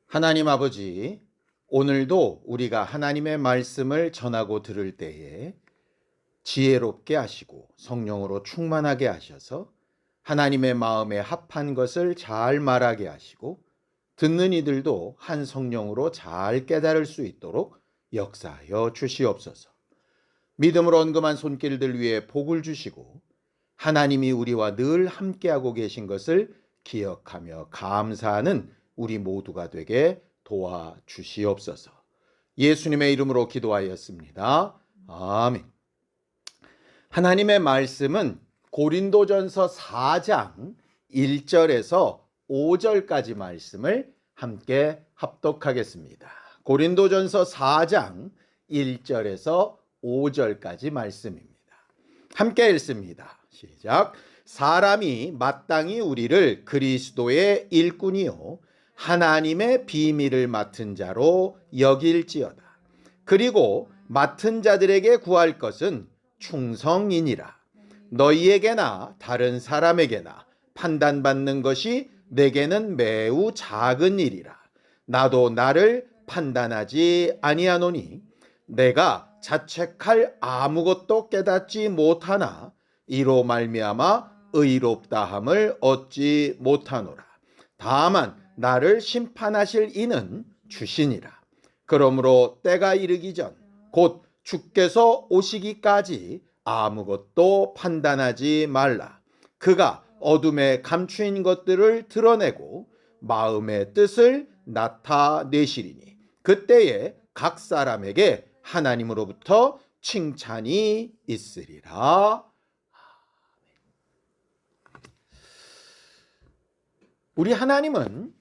하나님 아버지, 오늘도 우리가 하나님의 말씀을 전하고 들을 때에 지혜롭게 하시고 성령으로 충만하게 하셔서 하나님의 마음에 합한 것을 잘 말하게 하시고 듣는 이들도 한 성령으로 잘 깨달을 수 있도록 역사하여 주시옵소서. 믿음으로 언금한 손길들 위에 복을 주시고 하나님이 우리와 늘 함께하고 계신 것을 기억하며 감사하는 우리 모두가 되게 도와주시옵소서. 예수님의 이름으로 기도하였습니다. 아멘. 하나님의 말씀은 고린도전서 4장 1절에서 5절까지 말씀을 함께 합독하겠습니다. 고린도전서 4장 1절에서 5절까지 말씀입니다. 함께 읽습니다. 시작. 사람이 마땅히 우리를 그리스도의 일꾼이요 하나님의 비밀을 맡은 자로 여길지어다. 그리고 맡은 자들에게 구할 것은 충성이니라. 너희에게나 다른 사람에게나 판단받는 것이 내게는 매우 작은 일이라. 나도 나를 판단하지 아니하노니 내가 자책할 아무것도 깨닫지 못하나 이로 말미암아 의롭다함을 얻지 못하노라. 다만 나를 심판하실 이는 주시니라. 그러므로 때가 이르기 전 곧 주께서 오시기까지 아무것도 판단하지 말라. 그가 어둠에 감추인 것들을 드러내고 마음의 뜻을 나타내시리니 그때에 각 사람에게 하나님으로부터 칭찬이 있으리라. 우리 하나님은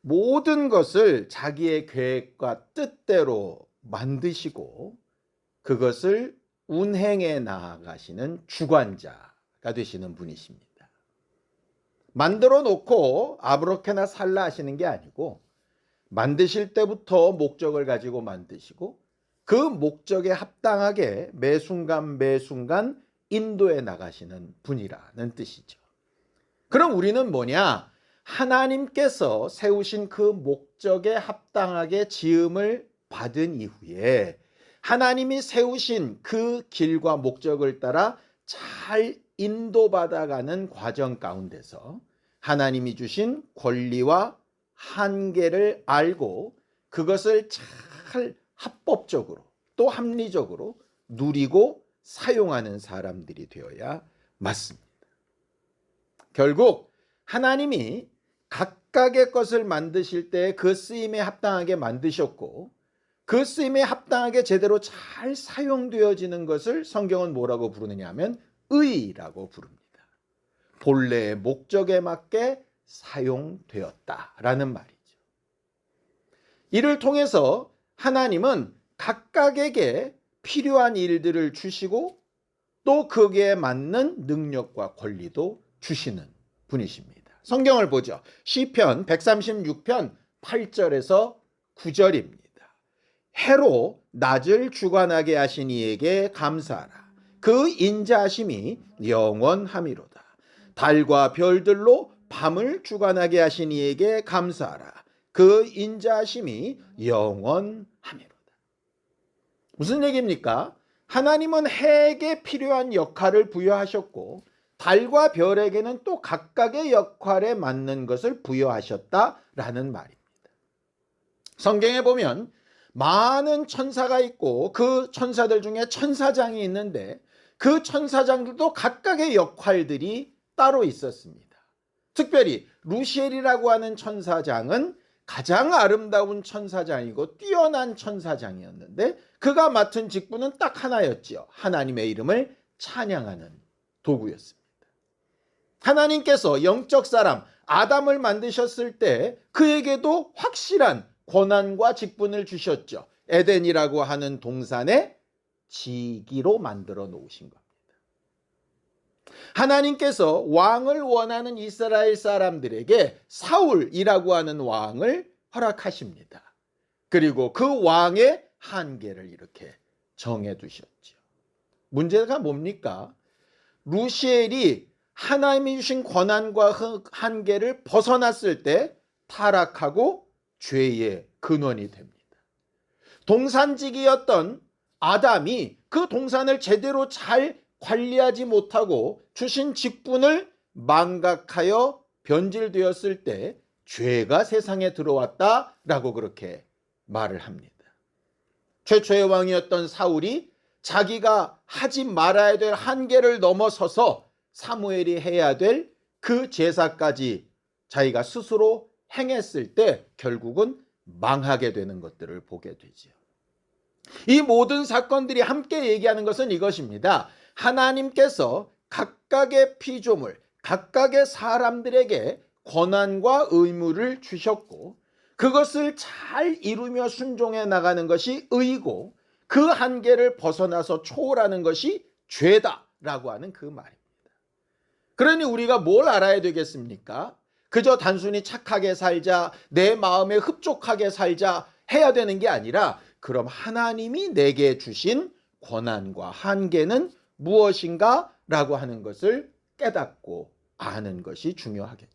모든 것을 자기의 계획과 뜻대로 만드시고 그것을 운행해 나아가시는 주관자가 되시는 분이십니다. 만들어 놓고 아무렇게나 살라 하시는 게 아니고 만드실 때부터 목적을 가지고 만드시고 그 목적에 합당하게 매 순간 인도해 나가시는 분이라는 뜻이죠. 그럼 우리는 뭐냐? 하나님께서 세우신 그 목적에 합당하게 지음을 받은 이후에 하나님이 세우신 그 길과 목적을 따라 잘 인도받아가는 과정 가운데서 하나님이 주신 권리와 한계를 알고 그것을 잘 합법적으로 또 합리적으로 누리고 사용하는 사람들이 되어야 맞습니다. 결국 하나님이 각각의 것을 만드실 때 그 쓰임에 합당하게 만드셨고 그 쓰임에 합당하게 제대로 잘 사용되어지는 것을 성경은 뭐라고 부르느냐 하면 의라고 부릅니다. 본래의 목적에 맞게 사용되었다라는 말이죠. 이를 통해서 하나님은 각각에게 필요한 일들을 주시고 또 거기에 맞는 능력과 권리도 주시는 분이십니다. 성경을 보죠. 시편 136편 8절에서 9절입니다. 해로 낮을 주관하게 하신 이에게 감사하라. 그 인자하심이 영원함이로다. 달과 별들로 밤을 주관하게 하신 이에게 감사하라. 그 인자하심이 영원함이로다. 무슨 얘기입니까? 하나님은 해에게 필요한 역할을 부여하셨고 달과 별에게는 또 각각의 역할에 맞는 것을 부여하셨다라는 말입니다. 성경에 보면 많은 천사가 있고 그 천사들 중에 천사장이 있는데 그 천사장들도 각각의 역할들이 따로 있었습니다. 특별히 루시엘이라고 하는 천사장은 가장 아름다운 천사장이고 뛰어난 천사장이었는데 그가 맡은 직분은 딱 하나였지요. 하나님의 이름을 찬양하는 도구였습니다. 하나님께서 영적 사람 아담을 만드셨을 때 그에게도 확실한 권한과 직분을 주셨죠. 에덴이라고 하는 동산에 지기로 만들어 놓으신 겁니다. 하나님께서 왕을 원하는 이스라엘 사람들에게 사울이라고 하는 왕을 허락하십니다. 그리고 그 왕의 한계를 이렇게 정해 두셨죠. 문제가 뭡니까? 루시엘이 하나님이 주신 권한과 한계를 벗어났을 때 타락하고 죄의 근원이 됩니다. 동산지기였던 아담이 그 동산을 제대로 잘 관리하지 못하고 주신 직분을 망각하여 변질되었을 때 죄가 세상에 들어왔다라고 그렇게 말을 합니다. 최초의 왕이었던 사울이 자기가 하지 말아야 될 한계를 넘어서서 사무엘이 해야 될 그 제사까지 자기가 스스로 행했을 때 결국은 망하게 되는 것들을 보게 되죠. 이 모든 사건들이 함께 얘기하는 것은 이것입니다. 하나님께서 각각의 피조물, 각각의 사람들에게 권한과 의무를 주셨고 그것을 잘 이루며 순종해 나가는 것이 의고 그 한계를 벗어나서 초월하는 것이 죄다라고 하는 그 말입니다. 그러니 우리가 뭘 알아야 되겠습니까? 그저 단순히 착하게 살자, 내 마음에 흡족하게 살자 해야 되는 게 아니라 그럼 하나님이 내게 주신 권한과 한계는 무엇인가? 라고 하는 것을 깨닫고 아는 것이 중요하겠죠.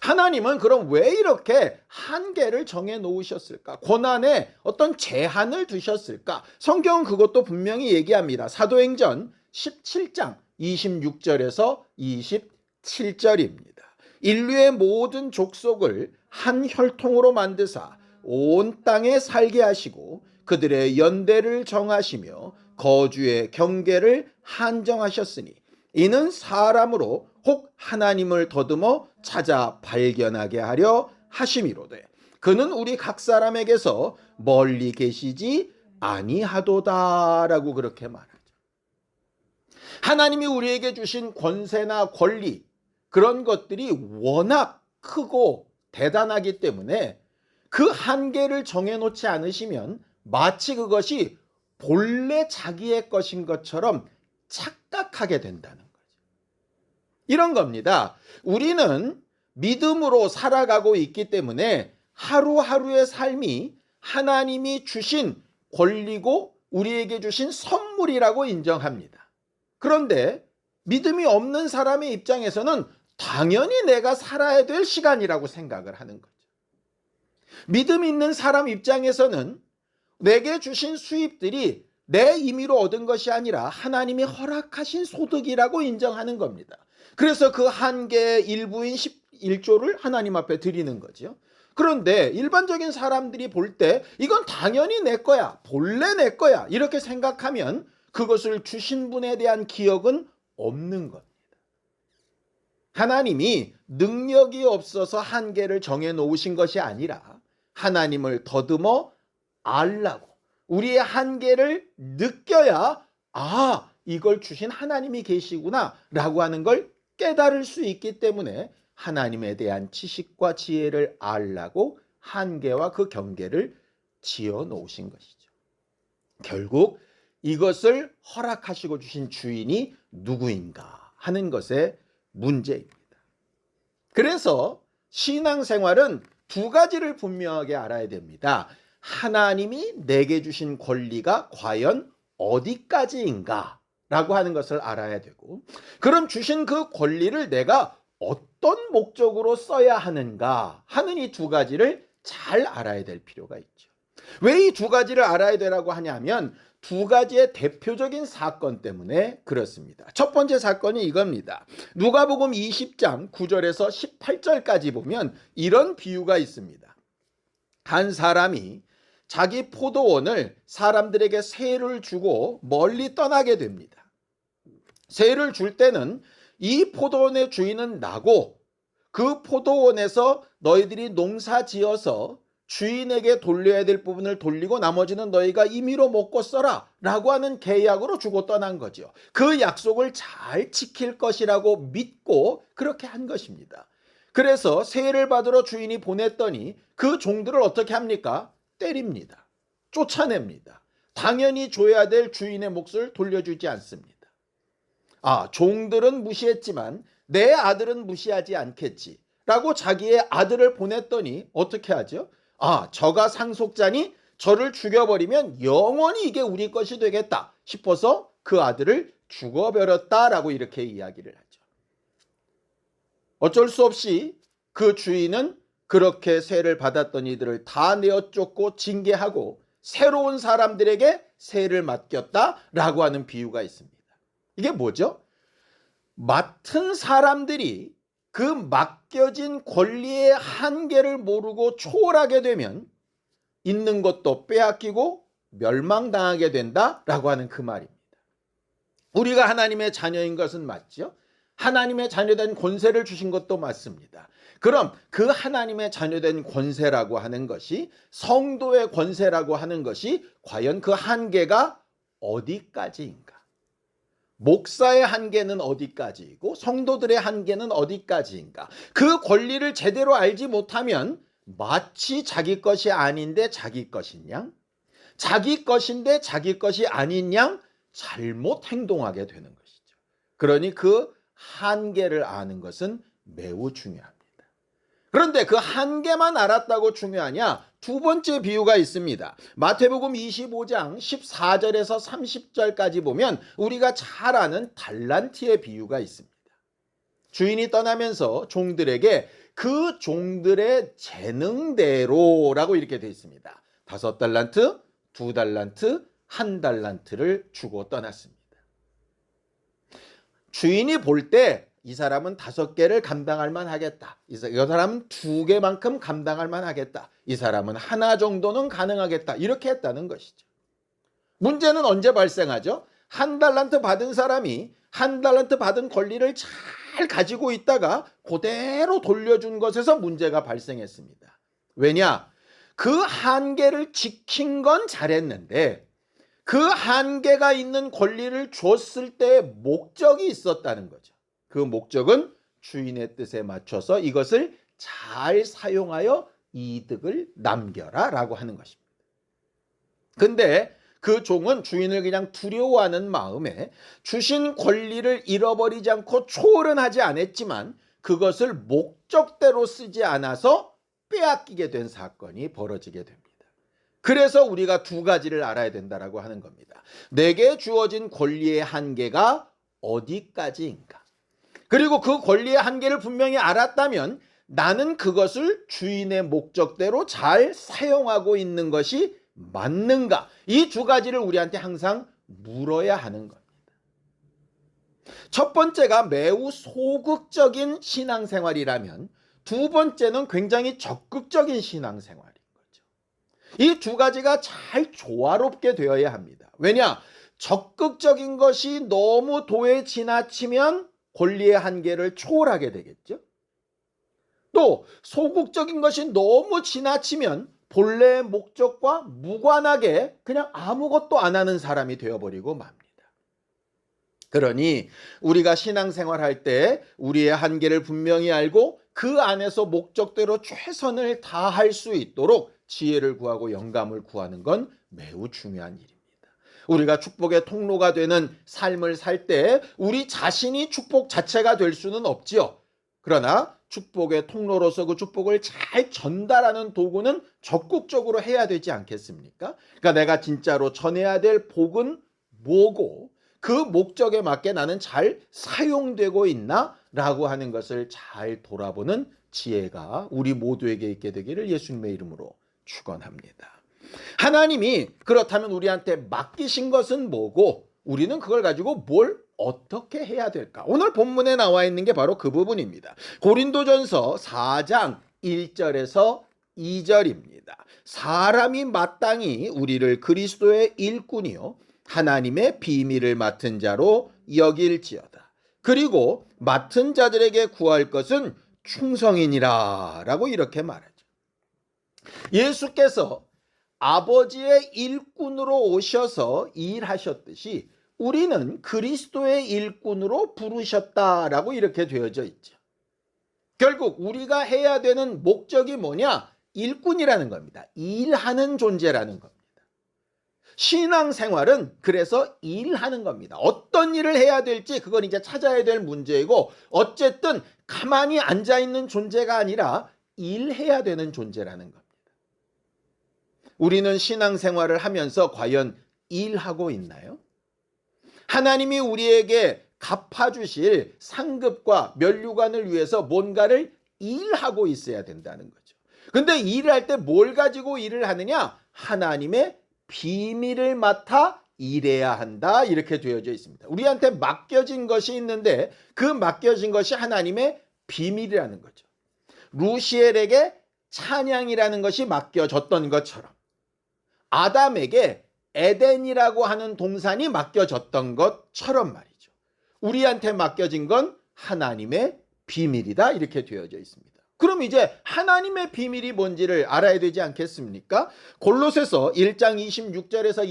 하나님은 그럼 왜 이렇게 한계를 정해 놓으셨을까? 권한에 어떤 제한을 두셨을까? 성경은 그것도 분명히 얘기합니다. 사도행전 17장 26절에서 27절입니다. 인류의 모든 족속을 한 혈통으로 만드사 온 땅에 살게 하시고 그들의 연대를 정하시며 거주의 경계를 한정하셨으니 이는 사람으로 혹 하나님을 더듬어 찾아 발견하게 하려 하심이로되 그는 우리 각 사람에게서 멀리 계시지 아니하도다라고 그렇게 말하죠. 하나님이 우리에게 주신 권세나 권리 그런 것들이 워낙 크고 대단하기 때문에 그 한계를 정해놓지 않으시면 마치 그것이 본래 자기의 것인 것처럼 착각하게 된다는 거죠. 이런 겁니다. 우리는 믿음으로 살아가고 있기 때문에 하루하루의 삶이 하나님이 주신 권리고 우리에게 주신 선물이라고 인정합니다. 그런데 믿음이 없는 사람의 입장에서는 당연히 내가 살아야 될 시간이라고 생각을 하는 거죠. 믿음 있는 사람 입장에서는 내게 주신 수입들이 내 임의로 얻은 것이 아니라 하나님이 허락하신 소득이라고 인정하는 겁니다. 그래서 그 한계의 일부인 11조를 하나님 앞에 드리는 거죠. 그런데 일반적인 사람들이 볼 때 이건 당연히 내 거야, 본래 내 거야 이렇게 생각하면 그것을 주신 분에 대한 기억은 없는 겁니다. 하나님이 능력이 없어서 한계를 정해 놓으신 것이 아니라 하나님을 더듬어 알라고 우리의 한계를 느껴야 이걸 주신 하나님이 계시구나 라고 하는 걸 깨달을 수 있기 때문에 하나님에 대한 지식과 지혜를 알라고 한계와 그 경계를 지어 놓으신 것이죠. 결국 이것을 허락하시고 주신 주인이 누구인가 하는 것의 문제입니다. 그래서 신앙생활은 두 가지를 분명하게 알아야 됩니다. 하나님이 내게 주신 권리가 과연 어디까지인가 라고 하는 것을 알아야 되고 그럼 주신 그 권리를 내가 어떤 목적으로 써야 하는가 하는 이 두 가지를 잘 알아야 될 필요가 있죠. 왜 이 두 가지를 알아야 되라고 하냐면 두 가지의 대표적인 사건 때문에 그렇습니다. 첫 번째 사건이 이겁니다. 누가복음 20장 9절에서 18절까지 보면 이런 비유가 있습니다. 한 사람이 자기 포도원을 사람들에게 세를 주고 멀리 떠나게 됩니다. 세를 줄 때는 이 포도원의 주인은 나고 그 포도원에서 너희들이 농사 지어서 주인에게 돌려야 될 부분을 돌리고 나머지는 너희가 임의로 먹고 써라 라고 하는 계약으로 주고 떠난 거죠. 그 약속을 잘 지킬 것이라고 믿고 그렇게 한 것입니다. 그래서 세를 받으러 주인이 보냈더니 그 종들을 어떻게 합니까? 때립니다. 쫓아냅니다. 당연히 줘야 될 주인의 몫을 돌려주지 않습니다. 종들은 무시했지만 내 아들은 무시하지 않겠지 라고 자기의 아들을 보냈더니 어떻게 하죠? 저가 상속자니 저를 죽여버리면 영원히 이게 우리 것이 되겠다 싶어서 그 아들을 죽어버렸다라고 이렇게 이야기를 하죠. 어쩔 수 없이 그 주인은 그렇게 세를 받았던 이들을 다 내어 쫓고 징계하고 새로운 사람들에게 세를 맡겼다라고 하는 비유가 있습니다. 이게 뭐죠? 맡은 사람들이 그 맡겨진 권리의 한계를 모르고 초월하게 되면 있는 것도 빼앗기고 멸망당하게 된다라고 하는 그 말입니다. 우리가 하나님의 자녀인 것은 맞죠? 하나님의 자녀된 권세를 주신 것도 맞습니다. 그럼 그 하나님의 자녀된 권세라고 하는 것이, 성도의 권세라고 하는 것이 과연 그 한계가 어디까지인가? 목사의 한계는 어디까지이고 성도들의 한계는 어디까지인가? 그 권리를 제대로 알지 못하면 마치 자기 것이 아닌데 자기 것인 양, 자기 것인데 자기 것이 아닌 양 잘못 행동하게 되는 것이죠. 그러니 그 한계를 아는 것은 매우 중요합니다. 그런데 그 한계만 알았다고 중요하냐? 두 번째 비유가 있습니다. 마태복음 25장 14절에서 30절까지 보면 우리가 잘 아는 달란트의 비유가 있습니다. 주인이 떠나면서 종들에게 그 종들의 재능대로라고 이렇게 되어 있습니다. 5달란트, 2달란트, 1달란트를 주고 떠났습니다. 주인이 볼 때 이 사람은 5개를 감당할 만하겠다. 이 사람은 2개만큼 감당할 만하겠다. 이 사람은 하나 정도는 가능하겠다. 이렇게 했다는 것이죠. 문제는 언제 발생하죠? 1달란트 받은 사람이 1달란트 받은 권리를 잘 가지고 있다가 그대로 돌려준 것에서 문제가 발생했습니다. 왜냐? 그 한계를 지킨 건 잘했는데 그 한계가 있는 권리를 줬을 때 목적이 있었다는 거죠. 그 목적은 주인의 뜻에 맞춰서 이것을 잘 사용하여 이득을 남겨라 라고 하는 것입니다. 근데 그 종은 주인을 그냥 두려워하는 마음에 주신 권리를 잃어버리지 않고 초월은 하지 않았지만 그것을 목적대로 쓰지 않아서 빼앗기게 된 사건이 벌어지게 됩니다. 그래서 우리가 2가지를 알아야 된다라고 하는 겁니다. 내게 주어진 권리의 한계가 어디까지인가? 그리고 그 권리의 한계를 분명히 알았다면 나는 그것을 주인의 목적대로 잘 사용하고 있는 것이 맞는가? 이 2가지를 우리한테 항상 물어야 하는 겁니다. 첫 번째가 매우 소극적인 신앙생활이라면 2번째는 굉장히 적극적인 신앙생활인 거죠. 이 2가지가 잘 조화롭게 되어야 합니다. 왜냐? 적극적인 것이 너무 도에 지나치면 권리의 한계를 초월하게 되겠죠. 또 소극적인 것이 너무 지나치면 본래의 목적과 무관하게 그냥 아무것도 안 하는 사람이 되어버리고 맙니다. 그러니 우리가 신앙생활할 때 우리의 한계를 분명히 알고 그 안에서 목적대로 최선을 다할 수 있도록 지혜를 구하고 영감을 구하는 건 매우 중요한 일입니다. 우리가 축복의 통로가 되는 삶을 살 때 우리 자신이 축복 자체가 될 수는 없지요. 그러나 축복의 통로로서 그 축복을 잘 전달하는 도구는 적극적으로 해야 되지 않겠습니까? 그러니까 내가 진짜로 전해야 될 복은 뭐고 그 목적에 맞게 나는 잘 사용되고 있나? 라고 하는 것을 잘 돌아보는 지혜가 우리 모두에게 있게 되기를 예수님의 이름으로 축원합니다. 하나님이 그렇다면 우리한테 맡기신 것은 뭐고 우리는 그걸 가지고 뭘 어떻게 해야 될까? 오늘 본문에 나와 있는 게 바로 그 부분입니다. 고린도전서 4장 1절에서 2절입니다. 사람이 마땅히 우리를 그리스도의 일꾼이요 하나님의 비밀을 맡은 자로 여길지어다. 그리고 맡은 자들에게 구할 것은 충성이니라 라고 이렇게 말하죠. 예수께서 아버지의 일꾼으로 오셔서 일하셨듯이 우리는 그리스도의 일꾼으로 부르셨다라고 이렇게 되어져 있죠. 결국 우리가 해야 되는 목적이 뭐냐? 일꾼이라는 겁니다. 일하는 존재라는 겁니다. 신앙생활은 그래서 일하는 겁니다. 어떤 일을 해야 될지 그건 이제 찾아야 될 문제이고 어쨌든 가만히 앉아있는 존재가 아니라 일해야 되는 존재라는 겁니다. 우리는 신앙생활을 하면서 과연 일하고 있나요? 하나님이 우리에게 갚아주실 상급과 면류관을 위해서 뭔가를 일하고 있어야 된다는 거죠. 근데 일을 할 때 뭘 가지고 일을 하느냐? 하나님의 비밀을 맡아 일해야 한다. 이렇게 되어져 있습니다. 우리한테 맡겨진 것이 있는데 그 맡겨진 것이 하나님의 비밀이라는 거죠. 루시엘에게 찬양이라는 것이 맡겨졌던 것처럼 아담에게 에덴이라고 하는 동산이 맡겨졌던 것처럼 말이죠. 우리한테 맡겨진 건 하나님의 비밀이다. 이렇게 되어져 있습니다. 그럼 이제 하나님의 비밀이 뭔지를 알아야 되지 않겠습니까? 골로새서 1장 26절에서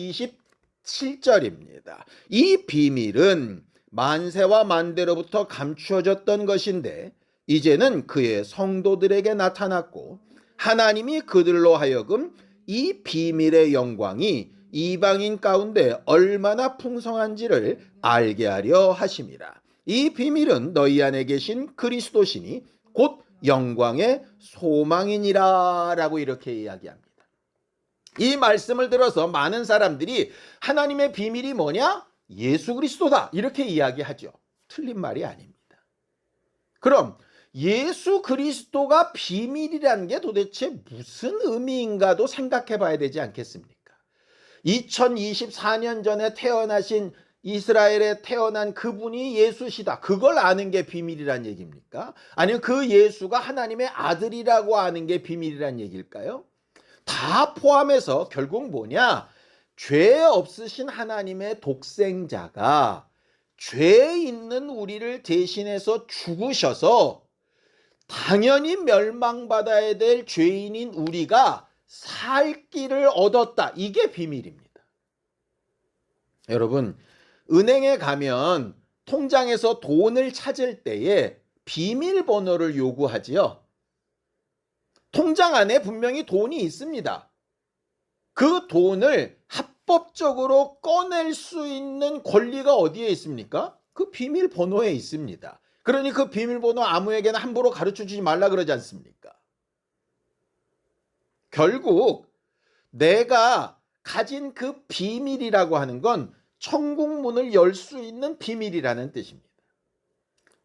27절입니다. 이 비밀은 만세와 만대로부터 감추어졌던 것인데 이제는 그의 성도들에게 나타났고 하나님이 그들로 하여금 이 비밀의 영광이 이방인 가운데 얼마나 풍성한지를 알게 하려 하심이라. 이 비밀은 너희 안에 계신 그리스도시니 곧 영광의 소망이니라 라고 이렇게 이야기합니다. 이 말씀을 들어서 많은 사람들이 하나님의 비밀이 뭐냐? 예수 그리스도다 이렇게 이야기하죠. 틀린 말이 아닙니다. 그럼 예수 그리스도가 비밀이라는 게 도대체 무슨 의미인가도 생각해 봐야 되지 않겠습니까? 2024년 전에 태어나신 이스라엘에 태어난 그분이 예수시다. 그걸 아는 게 비밀이란 얘기입니까? 아니면 그 예수가 하나님의 아들이라고 아는 게 비밀이란 얘기일까요? 다 포함해서 결국 뭐냐? 죄 없으신 하나님의 독생자가 죄 있는 우리를 대신해서 죽으셔서 당연히 멸망받아야 될 죄인인 우리가 살 길을 얻었다. 이게 비밀입니다. 여러분, 은행에 가면 통장에서 돈을 찾을 때에 비밀번호를 요구하지요. 통장 안에 분명히 돈이 있습니다. 그 돈을 합법적으로 꺼낼 수 있는 권리가 어디에 있습니까? 그 비밀번호에 있습니다. 그러니 그 비밀번호 아무에게나 함부로 가르쳐주지 말라 그러지 않습니까? 결국 내가 가진 그 비밀이라고 하는 건 천국 문을 열 수 있는 비밀이라는 뜻입니다.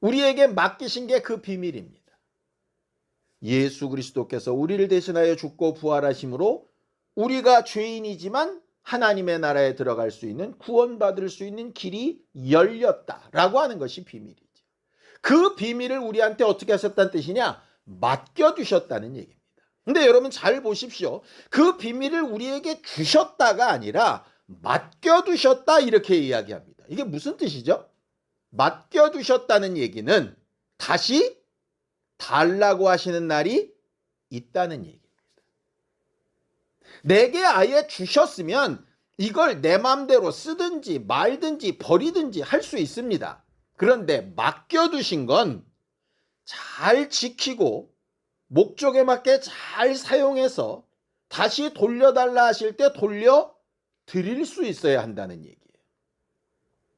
우리에게 맡기신 게 그 비밀입니다. 예수 그리스도께서 우리를 대신하여 죽고 부활하심으로 우리가 죄인이지만 하나님의 나라에 들어갈 수 있는 구원받을 수 있는 길이 열렸다라고 하는 것이 비밀이죠. 그 비밀을 우리한테 어떻게 하셨다는 뜻이냐? 맡겨두셨다는 얘기입니다. 근데 여러분 잘 보십시오. 그 비밀을 우리에게 주셨다가 아니라 맡겨두셨다 이렇게 이야기합니다. 이게 무슨 뜻이죠? 맡겨두셨다는 얘기는 다시 달라고 하시는 날이 있다는 얘기입니다. 내게 아예 주셨으면 이걸 내 마음대로 쓰든지 말든지 버리든지 할 수 있습니다. 그런데 맡겨두신 건 잘 지키고 목적에 맞게 잘 사용해서 다시 돌려달라 하실 때 돌려드릴 수 있어야 한다는 얘기예요.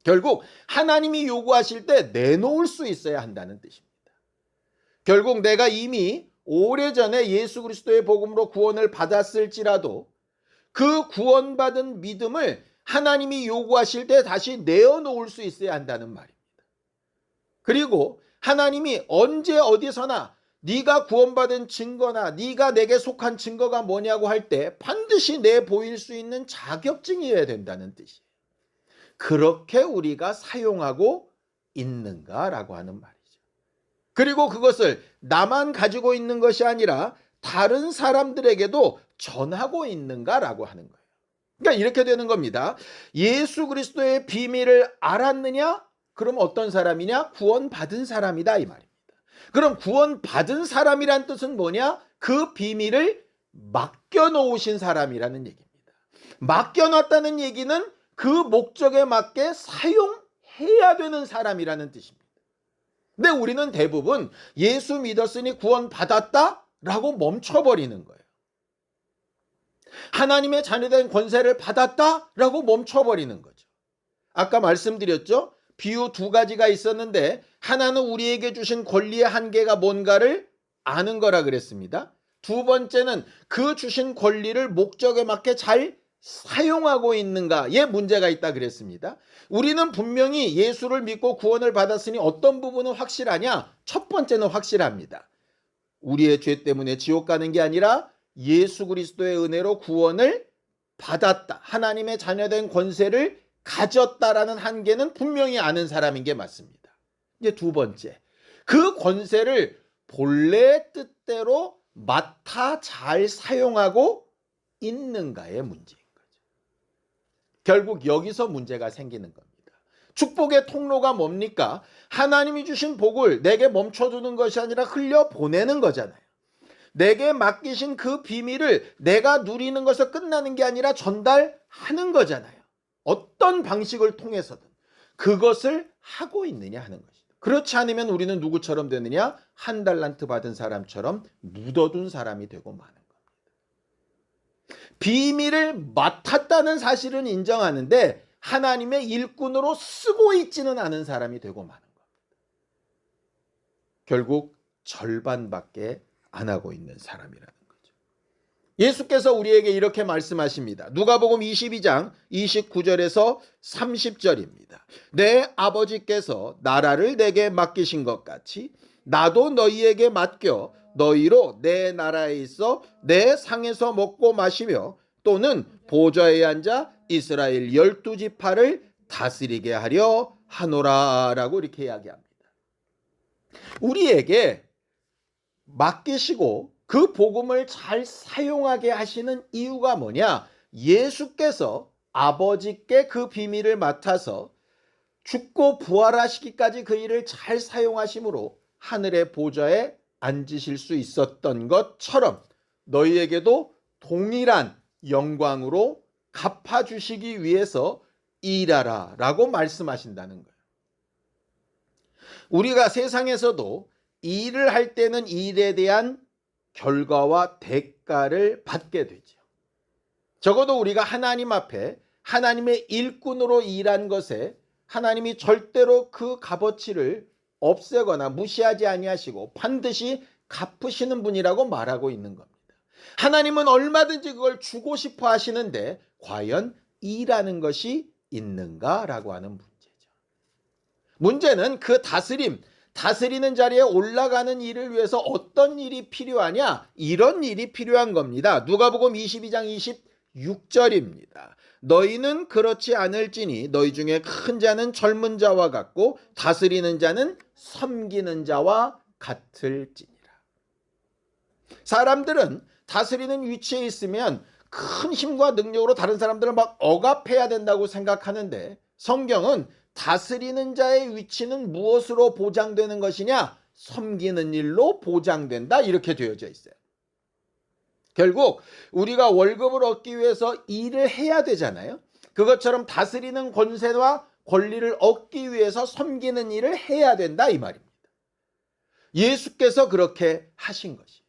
결국 하나님이 요구하실 때 내놓을 수 있어야 한다는 뜻입니다. 결국 내가 이미 오래전에 예수 그리스도의 복음으로 구원을 받았을지라도 그 구원받은 믿음을 하나님이 요구하실 때 다시 내어놓을 수 있어야 한다는 말입니다. 그리고 하나님이 언제 어디서나 네가 구원받은 증거나 네가 내게 속한 증거가 뭐냐고 할 때 반드시 내보일 수 있는 자격증이어야 된다는 뜻이에요. 그렇게 우리가 사용하고 있는가라고 하는 말이죠. 그리고 그것을 나만 가지고 있는 것이 아니라 다른 사람들에게도 전하고 있는가라고 하는 거예요. 그러니까 이렇게 되는 겁니다. 예수 그리스도의 비밀을 알았느냐? 그럼 어떤 사람이냐? 구원받은 사람이다 이 말입니다. 그럼 구원받은 사람이란 뜻은 뭐냐? 그 비밀을 맡겨놓으신 사람이라는 얘기입니다. 맡겨놨다는 얘기는 그 목적에 맞게 사용해야 되는 사람이라는 뜻입니다. 근데 우리는 대부분 예수 믿었으니 구원받았다라고 멈춰버리는 거예요. 하나님의 자녀된 권세를 받았다라고 멈춰버리는 거죠. 아까 말씀드렸죠? 비유 두 가지가 있었는데 하나는 우리에게 주신 권리의 한계가 뭔가를 아는 거라 그랬습니다. 두 번째는 그 주신 권리를 목적에 맞게 잘 사용하고 있는가에 문제가 있다 그랬습니다. 우리는 분명히 예수를 믿고 구원을 받았으니 어떤 부분은 확실하냐? 첫 번째는 확실합니다. 우리의 죄 때문에 지옥 가는 게 아니라 예수 그리스도의 은혜로 구원을 받았다. 하나님의 자녀된 권세를 가졌다라는 한계는 분명히 아는 사람인 게 맞습니다. 이제 두 번째, 그 권세를 본래의 뜻대로 맡아 잘 사용하고 있는가의 문제인 거죠. 결국 여기서 문제가 생기는 겁니다. 축복의 통로가 뭡니까? 하나님이 주신 복을 내게 멈춰두는 것이 아니라 흘려보내는 거잖아요. 내게 맡기신 그 비밀을 내가 누리는 것에서 끝나는 게 아니라 전달하는 거잖아요. 어떤 방식을 통해서든 그것을 하고 있느냐 하는 것이죠. 그렇지 않으면 우리는 누구처럼 되느냐? 한 달란트 받은 사람처럼 묻어둔 사람이 되고 마는 겁니다. 비밀을 맡았다는 사실은 인정하는데 하나님의 일꾼으로 쓰고 있지는 않은 사람이 되고 마는 겁니다. 결국 절반밖에 안 하고 있는 사람이라는 거죠. 예수께서 우리에게 이렇게 말씀하십니다. 누가복음 22장 29절에서 30절입니다. 내 아버지께서 나라를 내게 맡기신 것 같이 나도 너희에게 맡겨 너희로 내 나라에 있어 내 상에서 먹고 마시며 또는 보좌에 앉아 이스라엘 12지파를 다스리게 하려 하노라 라고 이렇게 이야기합니다. 우리에게 맡기시고 그 복음을 잘 사용하게 하시는 이유가 뭐냐? 예수께서 아버지께 그 비밀을 맡아서 죽고 부활하시기까지 그 일을 잘 사용하심으로 하늘의 보좌에 앉으실 수 있었던 것처럼 너희에게도 동일한 영광으로 갚아주시기 위해서 일하라 라고 말씀하신다는 거예요. 우리가 세상에서도 일을 할 때는 일에 대한 결과와 대가를 받게 되죠. 적어도 우리가 하나님 앞에 하나님의 일꾼으로 일한 것에 하나님이 절대로 그 값어치를 없애거나 무시하지 아니하시고 반드시 갚으시는 분이라고 말하고 있는 겁니다. 하나님은 얼마든지 그걸 주고 싶어 하시는데 과연 일하는 것이 있는가라고 하는 문제죠. 문제는 그 다스리는 자리에 올라가는 일을 위해서 어떤 일이 필요하냐? 이런 일이 필요한 겁니다. 누가복음 22장 26절입니다. 너희는 그렇지 않을지니 너희 중에 큰 자는 젊은 자와 같고 다스리는 자는 섬기는 자와 같을지니라. 사람들은 다스리는 위치에 있으면 큰 힘과 능력으로 다른 사람들을 막 억압해야 된다고 생각하는데 성경은 다스리는 자의 위치는 무엇으로 보장되는 것이냐? 섬기는 일로 보장된다 이렇게 되어져 있어요. 결국 우리가 월급을 얻기 위해서 일을 해야 되잖아요. 그것처럼 다스리는 권세와 권리를 얻기 위해서 섬기는 일을 해야 된다 이 말입니다. 예수께서 그렇게 하신 것이에요.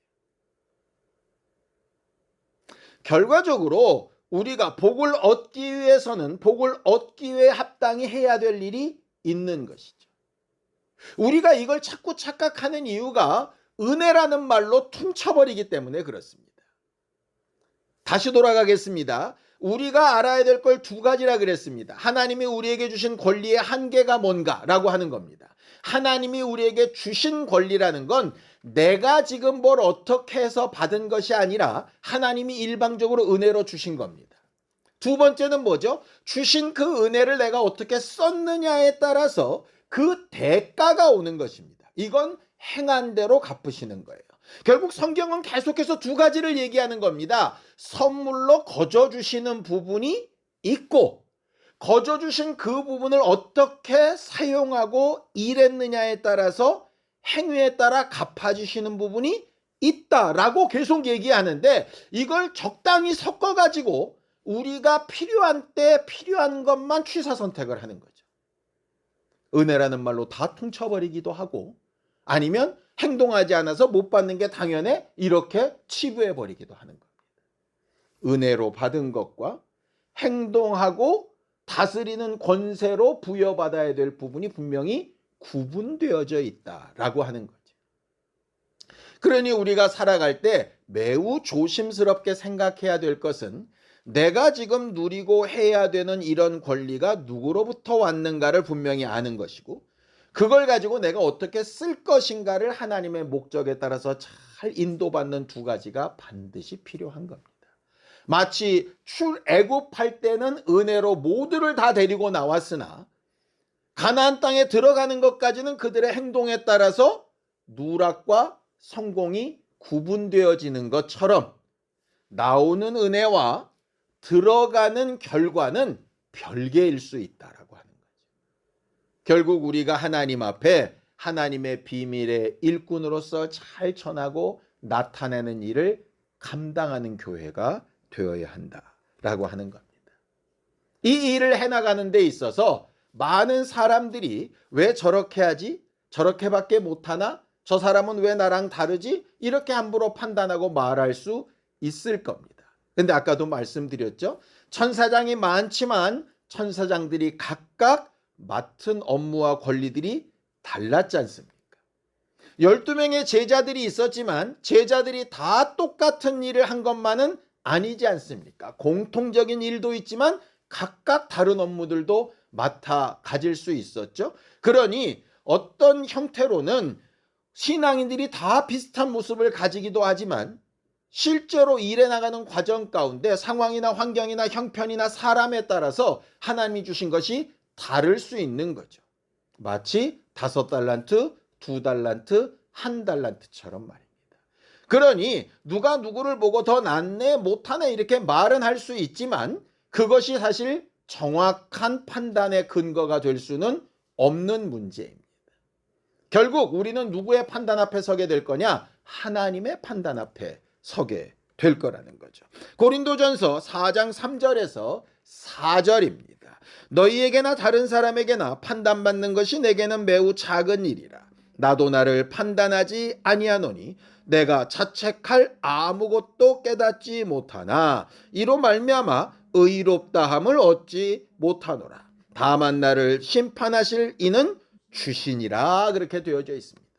결과적으로 우리가 복을 얻기 위해서는 복을 얻기 위해 합당히 해야 될 일이 있는 것이죠. 우리가 이걸 자꾸 착각하는 이유가 은혜라는 말로 퉁쳐버리기 때문에 그렇습니다. 다시 돌아가겠습니다. 우리가 알아야 될 걸 두 가지라 그랬습니다. 하나님이 우리에게 주신 권리의 한계가 뭔가라고 하는 겁니다. 하나님이 우리에게 주신 권리라는 건 내가 지금 뭘 어떻게 해서 받은 것이 아니라 하나님이 일방적으로 은혜로 주신 겁니다. 두 번째는 뭐죠? 주신 그 은혜를 내가 어떻게 썼느냐에 따라서 그 대가가 오는 것입니다. 이건 행한 대로 갚으시는 거예요. 결국 성경은 계속해서 두 가지를 얘기하는 겁니다. 선물로 거저 주시는 부분이 있고 거저 주신 그 부분을 어떻게 사용하고 일했느냐에 따라서 행위에 따라 갚아주시는 부분이 있다라고 계속 얘기하는데 이걸 적당히 섞어가지고 우리가 필요한 때 필요한 것만 취사선택을 하는 거죠. 은혜라는 말로 다 퉁쳐버리기도 하고 아니면 행동하지 않아서 못 받는 게 당연해 이렇게 치부해버리기도 하는 겁니다. 은혜로 받은 것과 행동하고 다스리는 권세로 부여받아야 될 부분이 분명히 구분되어져 있다라고 하는 거죠. 그러니 우리가 살아갈 때 매우 조심스럽게 생각해야 될 것은 내가 지금 누리고 해야 되는 이런 권리가 누구로부터 왔는가를 분명히 아는 것이고 그걸 가지고 내가 어떻게 쓸 것인가를 하나님의 목적에 따라서 잘 잘 인도받는 두 가지가 반드시 필요한 겁니다. 마치 출애굽할 때는 은혜로 모두를 다 데리고 나왔으나 가나안 땅에 들어가는 것까지는 그들의 행동에 따라서 누락과 성공이 구분되어지는 것처럼 나오는 은혜와 들어가는 결과는 별개일 수 있다라고 하는 거죠. 결국 우리가 하나님 앞에 하나님의 비밀의 일꾼으로서 잘 전하고 나타내는 일을 감당하는 교회가 되어야 한다라고 하는 겁니다. 이 일을 해나가는 데 있어서 많은 사람들이 왜 저렇게 하지? 저렇게밖에 못하나? 저 사람은 왜 나랑 다르지? 이렇게 함부로 판단하고 말할 수 있을 겁니다. 근데 아까도 말씀드렸죠. 천사장이 많지만 천사장들이 각각 맡은 업무와 권리들이 달랐지 않습니까? 12명의 제자들이 있었지만 제자들이 다 똑같은 일을 한 것만은 아니지 않습니까? 공통적인 일도 있지만 각각 다른 업무들도 맡아 가질 수 있었죠. 그러니 어떤 형태로는 신앙인들이 다 비슷한 모습을 가지기도 하지만 실제로 일해 나가는 과정 가운데 상황이나 환경이나 형편이나 사람에 따라서 하나님이 주신 것이 다를 수 있는 거죠. 마치 5달란트, 2달란트, 1달란트처럼 말입니다. 그러니 누가 누구를 보고 더 낫네 못하네 이렇게 말은 할 수 있지만 그것이 사실 정확한 판단의 근거가 될 수는 없는 문제입니다. 결국 우리는 누구의 판단 앞에 서게 될 거냐? 하나님의 판단 앞에 서게 될 거라는 거죠. 고린도전서 4장 3절에서 4절입니다. 너희에게나 다른 사람에게나 판단받는 것이 내게는 매우 작은 일이라. 나도 나를 판단하지 아니하노니 내가 자책할 아무것도 깨닫지 못하나 이로 말미암아 의롭다함을 얻지 못하노라. 다만 나를 심판하실 이는 주시니라 그렇게 되어져 있습니다.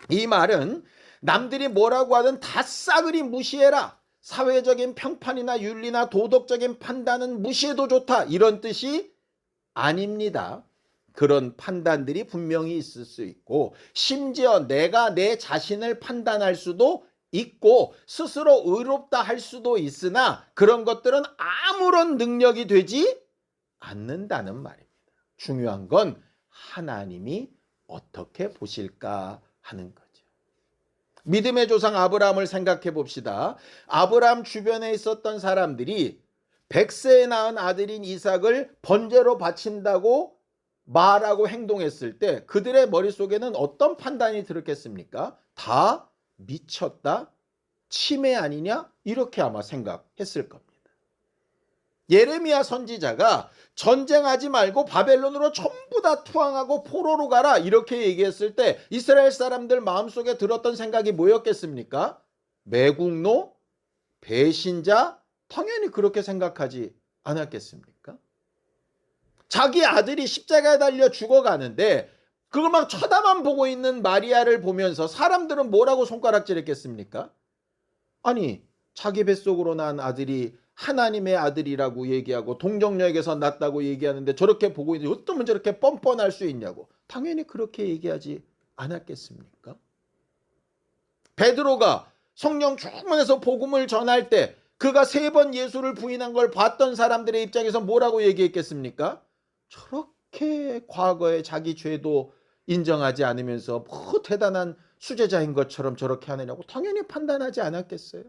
이 말은 남들이 뭐라고 하든 다 싸그리 무시해라. 사회적인 평판이나 윤리나 도덕적인 판단은 무시해도 좋다. 이런 뜻이 아닙니다. 그런 판단들이 분명히 있을 수 있고 심지어 내가 내 자신을 판단할 수도 있고 스스로 의롭다 할 수도 있으나 그런 것들은 아무런 능력이 되지 않는다는 말입니다. 중요한 건 하나님이 어떻게 보실까 하는 거죠. 믿음의 조상 아브라함을 생각해 봅시다. 아브라함 주변에 있었던 사람들이 100세에 낳은 아들인 이삭을 번제로 바친다고 말하고 행동했을 때 그들의 머릿속에는 어떤 판단이 들었겠습니까? 다 미쳤다, 치매 아니냐? 이렇게 아마 생각했을 겁니다. 예레미야 선지자가 전쟁하지 말고 바벨론으로 전부 다 투항하고 포로로 가라 이렇게 얘기했을 때 이스라엘 사람들 마음속에 들었던 생각이 뭐였겠습니까? 매국노, 배신자, 당연히 그렇게 생각하지 않았겠습니까? 자기 아들이 십자가에 달려 죽어가는데 그걸 막 쳐다만 보고 있는 마리아를 보면서 사람들은 뭐라고 손가락질했겠습니까? 아니 자기 뱃속으로 난 아들이 하나님의 아들이라고 얘기하고 동정역에서 났다고 얘기하는데 저렇게 보고 있는데 어쩌면 저렇게 뻔뻔할 수 있냐고 당연히 그렇게 얘기하지 않았겠습니까? 베드로가 성령 충만해서 복음을 전할 때 그가 3번 예수를 부인한 걸 봤던 사람들의 입장에서 뭐라고 얘기했겠습니까? 저렇게 과거에 자기 죄도 인정하지 않으면서 뭐 대단한 수제자인 것처럼 저렇게 하느냐고 당연히 판단하지 않았겠어요?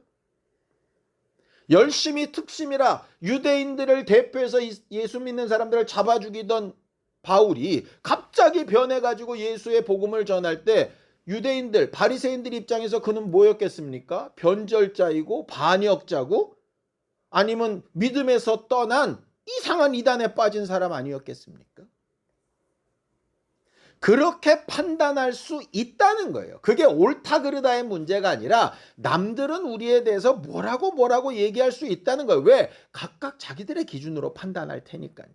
열심히 특심이라 유대인들을 대표해서 예수 믿는 사람들을 잡아 죽이던 바울이 갑자기 변해가지고 예수의 복음을 전할 때 유대인들, 바리새인들 입장에서 그는 뭐였겠습니까? 변절자이고 반역자고 아니면 믿음에서 떠난 이상한 이단에 빠진 사람 아니었겠습니까? 그렇게 판단할 수 있다는 거예요. 그게 옳다 그르다의 문제가 아니라 남들은 우리에 대해서 뭐라고 얘기할 수 있다는 거예요. 왜? 각각 자기들의 기준으로 판단할 테니까요.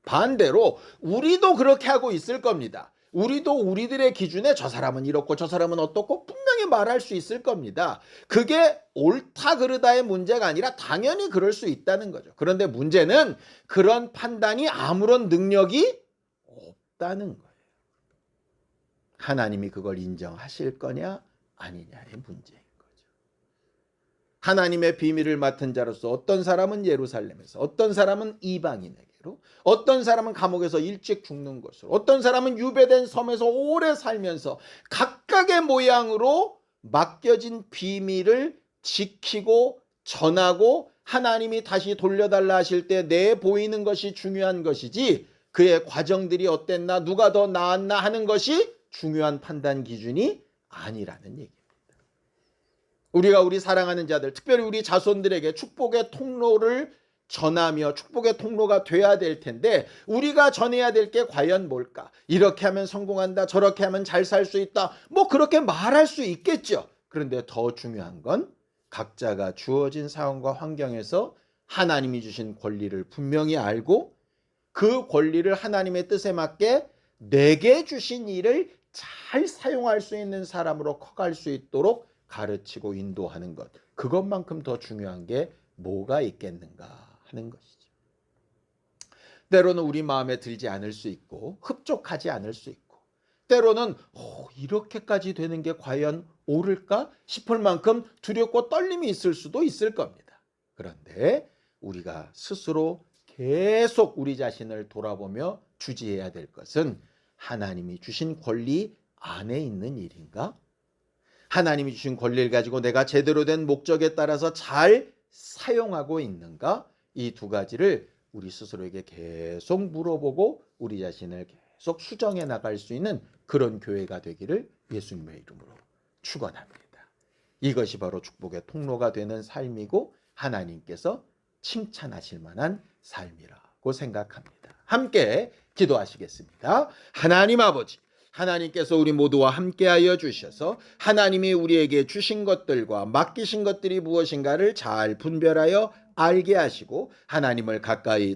반대로 우리도 그렇게 하고 있을 겁니다. 우리도 우리들의 기준에 저 사람은 이렇고 저 사람은 어떻고 분명히 말할 수 있을 겁니다. 그게 옳다 그르다의 문제가 아니라 당연히 그럴 수 있다는 거죠. 그런데 문제는 그런 판단이 아무런 능력이 없다는 거예요. 하나님이 그걸 인정하실 거냐 아니냐의 문제인 거죠. 하나님의 비밀을 맡은 자로서 어떤 사람은 예루살렘에서, 어떤 사람은 이방인에게로, 어떤 사람은 감옥에서 일찍 죽는 것으로, 어떤 사람은 유배된 섬에서 오래 살면서 각각의 모양으로 맡겨진 비밀을 지키고 전하고, 하나님이 다시 돌려달라 하실 때 내 보이는 것이 중요한 것이지 그의 과정들이 어땠나, 누가 더 나았나 하는 것이 중요한 판단 기준이 아니라는 얘기입니다. 우리가 우리 사랑하는 자들, 특별히 우리 자손들에게 축복의 통로를 전하며 축복의 통로가 돼야 될 텐데, 우리가 전해야 될 게 과연 뭘까? 이렇게 하면 성공한다, 저렇게 하면 잘 살 수 있다, 뭐 그렇게 말할 수 있겠죠. 그런데 더 중요한 건 각자가 주어진 상황과 환경에서 하나님이 주신 권리를 분명히 알고, 그 권리를 하나님의 뜻에 맞게 내게 주신 일을 잘 사용할 수 있는 사람으로 커갈 수 있도록 가르치고 인도하는 것, 그것만큼 더 중요한 게 뭐가 있겠는가 하는 것이죠. 때로는 우리 마음에 들지 않을 수 있고 흡족하지 않을 수 있고, 때로는 이렇게까지 되는 게 과연 옳을까 싶을 만큼 두렵고 떨림이 있을 수도 있을 겁니다. 그런데 우리가 스스로 계속 우리 자신을 돌아보며 주지해야 될 것은, 하나님이 주신 권리 안에 있는 일인가? 하나님이 주신 권리를 가지고 내가 제대로 된 목적에 따라서 잘 사용하고 있는가? 이 두 가지를 우리 스스로에게 계속 물어보고 우리 자신을 계속 수정해 나갈 수 있는 그런 교회가 되기를 예수님의 이름으로 축원합니다. 이것이 바로 축복의 통로가 되는 삶이고 하나님께서 칭찬하실 만한 삶이라고 생각합니다. 함께 기도하시겠습니다. 하나님 아버지, 하나님께서 우리 모두와 함께하여 주셔서 하나님이 우리에게 주신 것들과 맡기신 것들이 무엇인가를 잘 분별하여 알게 하시고, 하나님을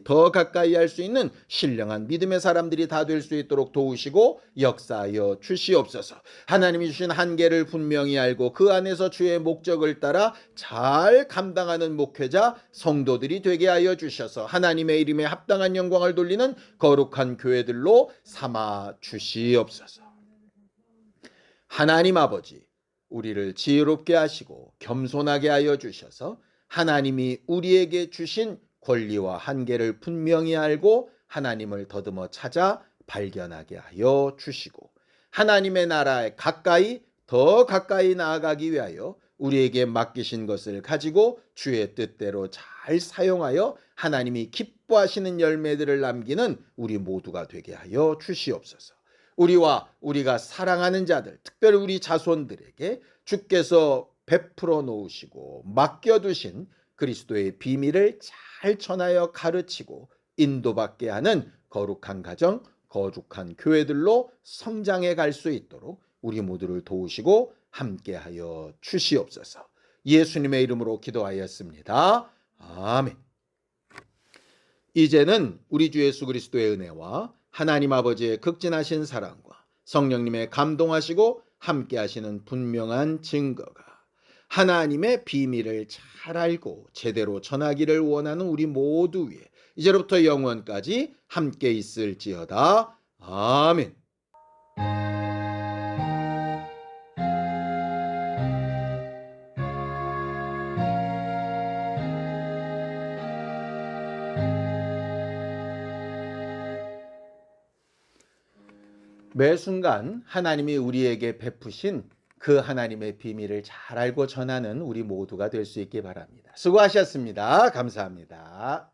더 가까이 할 수 있는 신령한 믿음의 사람들이 다 될 수 있도록 도우시고 역사하여 주시옵소서. 하나님이 주신 한계를 분명히 알고 그 안에서 주의 목적을 따라 잘 감당하는 목회자, 성도들이 되게 하여 주셔서 하나님의 이름에 합당한 영광을 돌리는 거룩한 교회들로 삼아 주시옵소서. 하나님 아버지, 우리를 지혜롭게 하시고 겸손하게 하여 주셔서 하나님이 우리에게 주신 권리와 한계를 분명히 알고 하나님을 더듬어 찾아 발견하게 하여 주시고, 하나님의 나라에 더 가까이 나아가기 위하여 우리에게 맡기신 것을 가지고 주의 뜻대로 잘 사용하여 하나님이 기뻐하시는 열매들을 남기는 우리 모두가 되게 하여 주시옵소서. 우리가 사랑하는 자들, 특별히 우리 자손들에게 주께서 베풀어 놓으시고 맡겨두신 그리스도의 비밀을 잘 전하여 가르치고 인도받게 하는 거룩한 가정, 거룩한 교회들로 성장해 갈 수 있도록 우리 모두를 도우시고 함께하여 주시옵소서. 예수님의 이름으로 기도하였습니다. 아멘. 이제는 우리 주 예수 그리스도의 은혜와 하나님 아버지의 극진하신 사랑과 성령님의 감동하시고 함께하시는 분명한 증거가 하나님의 비밀을 잘 알고 제대로 전하기를 원하는 우리 모두 위에 이제로부터 영원까지 함께 있을지어다. 아멘. 매 순간 하나님이 우리에게 베푸신 그 하나님의 비밀을 잘 알고 전하는 우리 모두가 될 수 있기 바랍니다. 수고하셨습니다. 감사합니다.